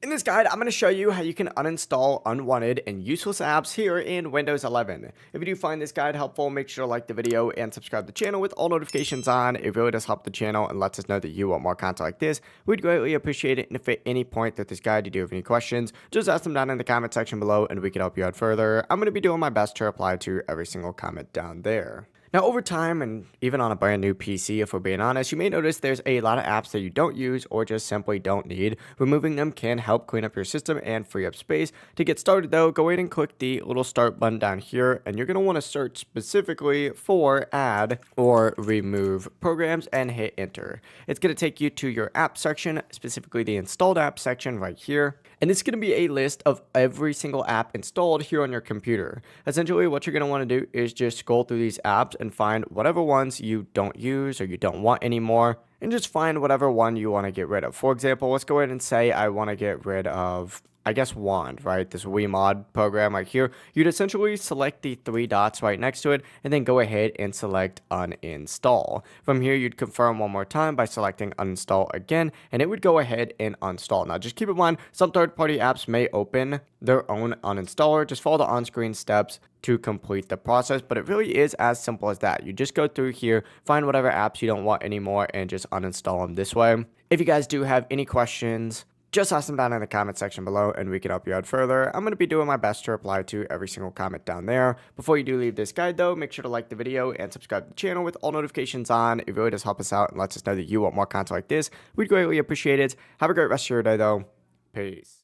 In this guide, I'm going to show you how you can uninstall unwanted and useless apps here in Windows 11. If you do find this guide helpful, make sure to like the video and subscribe to the channel with all notifications on. It really does help the channel and lets us know that you want more content like this. We'd greatly appreciate it. And if at any point that this guide you do have any questions, just ask them down in the comment section below and we can help you out further. I'm going to be doing my best to reply to every single comment down there. Now, over time, and even on a brand new PC, if we're being honest, you may notice there's a lot of apps that you don't use or just simply don't need. Removing them can help clean up your system and free up space. To get started though, go ahead and click the little start button down here, and you're going to want to search specifically for add or remove programs and hit enter. It's going to take you to your app section, specifically the installed app section right here. And it's going to be a list of every single app installed here on your computer. Essentially, what you're going to want to do is just scroll through these apps and find whatever ones you don't use or you don't want anymore, and just find whatever one you want to get rid of. For example, let's go ahead and say I want to get rid of, I guess, Wand, right? This Wemod program right here. You'd essentially select the three dots right next to it and then go ahead and select uninstall. From here, you'd confirm one more time by selecting uninstall again, and it would go ahead and uninstall. Now, just keep in mind, some third-party apps may open their own uninstaller. Just follow the on-screen steps to complete the process, but it really is as simple as that. You just go through here, find whatever apps you don't want anymore, and just uninstall them this way. If you guys do have any questions, just ask them down in the comment section below and we can help you out further. I'm going to be doing my best to reply to every single comment down there. Before you do leave this guide though, make sure to like the video and subscribe to the channel with all notifications on. It really does help us out and lets us know that you want more content like this. We'd greatly appreciate it. Have a great rest of your day though. Peace.